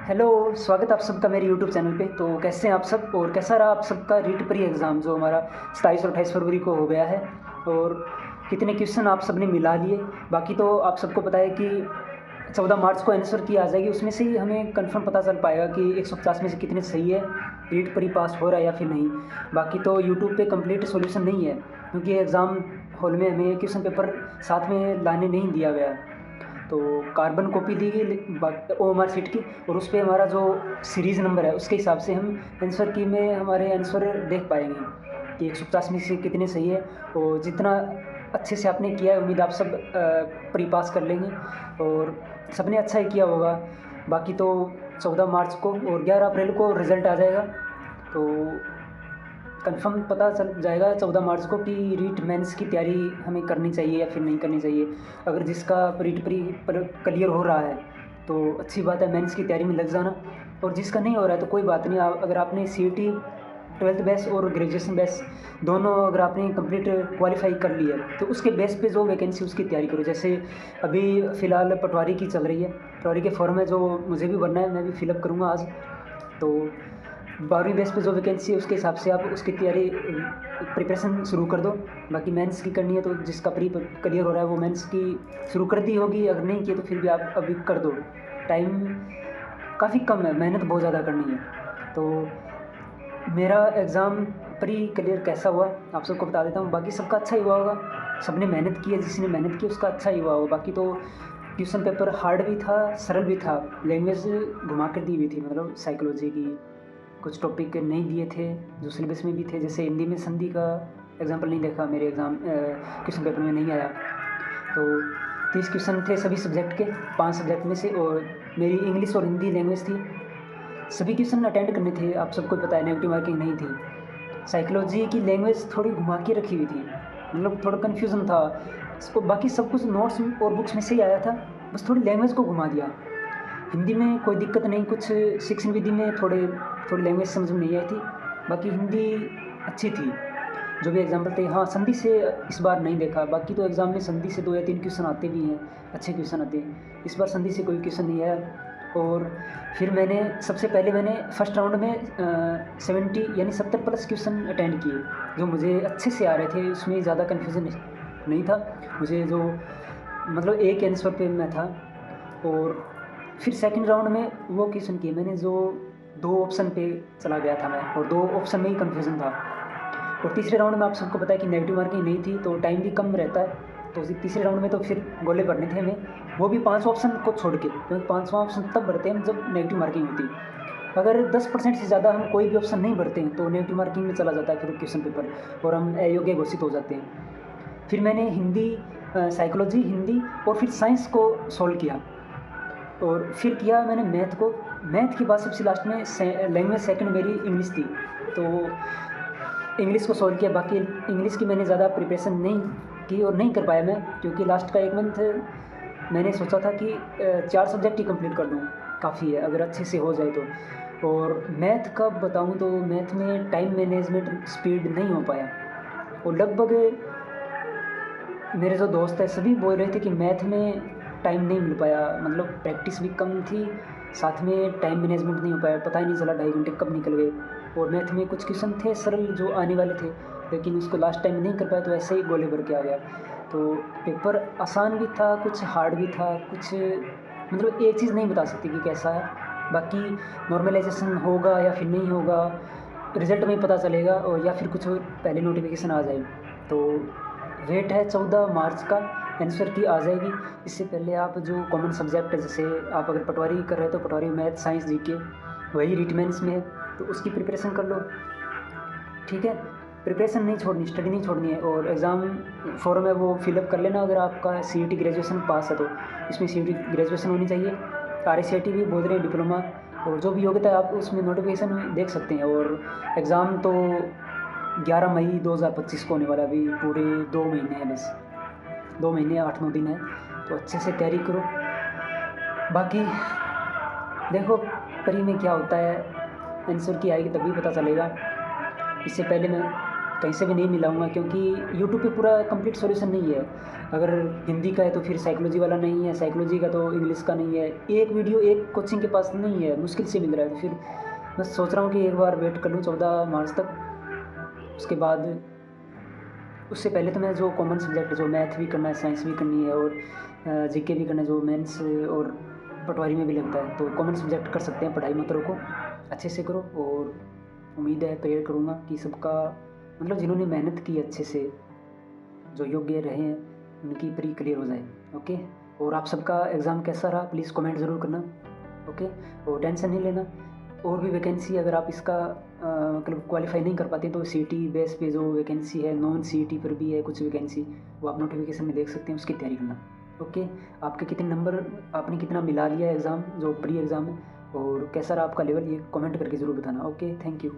Hello, स्वागत है आप सबका मेरे यूट्यूब चैनल पे। तो कैसे हैं आप सब और कैसा रहा आप सबका रीट प्री एग्ज़ाम जो हमारा 27 और 28 फरवरी को हो गया है, और कितने क्वेश्चन आप सब ने मिला लिए। बाकी तो आप सबको पता है कि 14 मार्च को आंसर की आ जाएगी, उसमें से ही हमें कंफर्म पता चल पाएगा कि 150 में से कितने सही है, रीट प्री पास हो रहा है या फिर नहीं। बाकी तो यूट्यूब पे कंप्लीट सॉल्यूशन नहीं है, क्योंकि एग्ज़ाम हॉल में हमें क्वेश्चन पेपर साथ में लाने नहीं दिया गया है। तो कार्बन कॉपी दी गई OMR शीट की, और उस पे हमारा जो सीरीज़ नंबर है उसके हिसाब से हम आंसर की में हमारे आंसर देख पाएंगे कि 150 में से कितने सही है। और जितना अच्छे से आपने किया है, उम्मीद आप सब प्री पास कर लेंगे और सबने अच्छा ही किया होगा। बाकी तो 14 मार्च को और 11 अप्रैल को रिज़ल्ट आ जाएगा, तो कंफर्म पता चल जाएगा 14 मार्च को कि रीट मेंस की तैयारी हमें करनी चाहिए या फिर नहीं करनी चाहिए। अगर जिसका रीट प्री पर क्लियर हो रहा है तो अच्छी बात है, मेंस की तैयारी में लग जाना। और जिसका नहीं हो रहा है तो कोई बात नहीं, अगर आपने CET 12th बेस और ग्रेजुएशन बेस दोनों अगर आपने कंप्लीट क्वालिफाई कर लिया है तो उसके बेस पे जो वैकेंसी उसकी तैयारी करो। जैसे अभी फ़िलहाल पटवारी की चल रही है, पटवारी के फॉर्म है जो मुझे भी भरना है, मैं भी फिलअप करूँगा आज। तो 12वीं बेस पे जो वैकेंसी है उसके हिसाब से आप उसकी तैयारी प्रिपरेशन शुरू कर दो। बाकी मेंस की करनी है तो जिसका प्री क्लियर हो रहा है वो मेंस की शुरू कर दी होगी, अगर नहीं की तो फिर भी आप अभी कर दो। टाइम काफ़ी कम है, मेहनत बहुत ज़्यादा करनी है। तो मेरा एग्ज़ाम प्री क्लियर कैसा हुआ आप सबको बता देता हूँ। बाकी सबका अच्छा ही हुआ होगा, सबने मेहनत की है, जिसने मेहनत की उसका अच्छा ही हुआ होगा। बाकी तो क्वेश्चन पेपर हार्ड भी था, सरल भी था, लैंग्वेज घुमा कर दी हुई थी, मतलब साइकोलॉजी की कुछ टॉपिक नहीं दिए थे जो सिलेबस में भी थे। जैसे हिंदी में संधि का एग्जाम्पल नहीं देखा, मेरे एग्ज़ाम क्वेश्चन पेपर में नहीं आया। तो 30 क्वेश्चन थे सभी सब्जेक्ट के, 5 सब्जेक्ट में से, और मेरी इंग्लिश और हिंदी लैंग्वेज थी। सभी क्वेश्चन अटेंड करने थे, आप सबको पता है, नेगेटिव मार्किंग नहीं थी। साइकोलॉजी की लैंग्वेज थोड़ी घुमा के रखी हुई थी, मतलब थोड़ा कन्फ्यूज़न था इसको। बाकी सब कुछ नोट्स और बुक्स में से ही आया था, बस थोड़ी लैंग्वेज को घुमा दिया। हिंदी में कोई दिक्कत नहीं, कुछ शिक्षण विधि में थोड़ी लैंग्वेज समझ में नहीं आई थी। बाकी हिंदी अच्छी थी, जो भी एग्जाम्पल थे। हाँ, संधि से इस बार नहीं देखा, बाकी तो एग्ज़ाम में संधि से 2 या 3 क्वेश्चन आते भी हैं, अच्छे क्वेश्चन आते हैं। इस बार संधि से कोई क्वेश्चन नहीं आया। और फिर मैंने सबसे पहले फर्स्ट राउंड में 70 यानी 70 प्लस क्वेश्चन अटेंड किए, जो मुझे अच्छे से आ रहे थे, उसमें ज़्यादा कन्फ्यूज़न नहीं था मुझे, जो मतलब एक आंसर पे मैं था। और फिर सेकंड राउंड में वो क्वेश्चन किए मैंने जो 2 ऑप्शन पे चला गया था मैं, और 2 ऑप्शन में ही कन्फ्यूज़न था। और तीसरे राउंड में आप सबको पता है कि नेगेटिव मार्किंग नहीं थी, तो टाइम भी कम रहता है। तो तीसरे राउंड में तो फिर गोले भरने थे हमें, वो भी 5 ऑप्शन को छोड़ के, क्योंकि 5वां ऑप्शन तब भरते हैं जब नेगेटिव मार्किंग होती है। अगर 10% से ज़्यादा हम कोई भी ऑप्शन नहीं भरते हैं तो नेगेटिव मार्किंग में चला जाता है फिर क्वेश्चन पेपर, और हम अयोग्य घोषित हो जाते हैं। फिर मैंने हिंदी, साइकोलॉजी, हिंदी और फिर साइंस को सोल्व किया, और फिर किया मैंने मैथ को। मैथ के बाद सबसे लास्ट में लैंग्वेज सेकंड मेरी इंग्लिश थी, तो इंग्लिश को सॉल्व किया। बाकी इंग्लिश की मैंने ज़्यादा प्रिपरेशन नहीं की और नहीं कर पाया मैं, क्योंकि लास्ट का 1 मंथ मैंने सोचा था कि 4 सब्जेक्ट ही कंप्लीट कर दूँ, काफ़ी है अगर अच्छे से हो जाए तो। और मैथ का बताऊँ तो मैथ में टाइम मैनेजमेंट स्पीड नहीं हो पाया, और लगभग मेरे जो दोस्त हैं सभी बोल रहे थे कि मैथ में टाइम नहीं मिल पाया, मतलब प्रैक्टिस भी कम थी, साथ में टाइम मैनेजमेंट नहीं हो पाया, पता ही नहीं चला 2.5 घंटे कब निकल गए। और मैथ में कुछ क्वेश्चन थे सरल जो आने वाले थे, लेकिन उसको लास्ट टाइम नहीं कर पाया, तो ऐसे ही गोले भर के आ गया। तो पेपर आसान भी था, कुछ हार्ड भी था, कुछ मतलब एक चीज़ नहीं बता सकती कि कैसा है। बाकी नॉर्मलाइजेशन होगा या फिर नहीं होगा, रिज़ल्ट में ही पता चलेगा, और या फिर कुछ पहले नोटिफिकेशन आ जाए। तो वेट है 14 मार्च का, आंसर की आ जाएगी। इससे पहले आप जो कॉमन सब्जेक्ट है, जैसे आप अगर पटवारी कर रहे हो तो पटवारी, मैथ, साइंस, जीके, वही रीट मेंस में है, तो उसकी प्रिपरेशन कर लो, ठीक है। प्रिपरेशन नहीं छोड़नी, स्टडी नहीं छोड़नी है। और एग्ज़ाम फॉर्म है वो फिलअप कर लेना, अगर आपका CET ग्रेजुएशन पास है तो इसमें CET ग्रेजुएशन होनी चाहिए। RACIT भी बोल रहे हैं, डिप्लोमा, और जो भी योग्यता है आप उसमें नोटिफिकेशन में देख सकते हैं। और एग्ज़ाम तो 11 मई 2025 को होने वाला, अभी पूरे 2 महीने हैं, बस 2 महीने 8-9 दिन है, तो अच्छे से तैयारी करो। बाकी देखो प्री में क्या होता है, आंसर की आएगी तभी पता चलेगा। इससे पहले मैं कहीं से भी नहीं मिलाऊंगा, क्योंकि यूट्यूब पे पूरा कंप्लीट सॉल्यूशन नहीं है। अगर हिंदी का है तो फिर साइकोलॉजी वाला नहीं है, साइकोलॉजी का तो इंग्लिश का नहीं है। एक वीडियो एक कोचिंग के पास नहीं है, मुश्किल से मिल रहा है। तो फिर मैं सोच रहा हूँ कि एक बार वेट कर लूँ 14 मार्च तक। उसके बाद उससे पहले तो मैं जो कॉमन सब्जेक्ट, जो मैथ भी करना है, साइंस भी करनी है और जीके भी करना है, जो मेंस और पटवारी में भी लगता है, तो कॉमन सब्जेक्ट कर सकते हैं। पढ़ाई मत रोको, अच्छे से करो। और उम्मीद है, प्रेयर करूँगा कि सबका मतलब जिन्होंने मेहनत की अच्छे से, जो योग्य रहे हैं, उनकी प्री क्लियर हो जाए। ओके। और आप सबका एग्ज़ाम कैसा रहा प्लीज़ कमेंट ज़रूर करना। ओके। और टेंशन नहीं लेना, और भी वैकेंसी अगर आप इसका मतलब क्वालिफाई नहीं कर पाते तो सीईटी बेस पे जो वैकेंसी है, नॉन सीईटी पर भी है कुछ वैकेंसी, वो आप नोटिफिकेशन में देख सकते हैं, उसकी तैयारी करना। ओके। आपके कितने नंबर, आपने कितना मिला लिया एग्ज़ाम जो प्री एग्ज़ाम है, और कैसा रहा आपका लेवल, ये कमेंट करके ज़रूर बताना। Okay, thank you.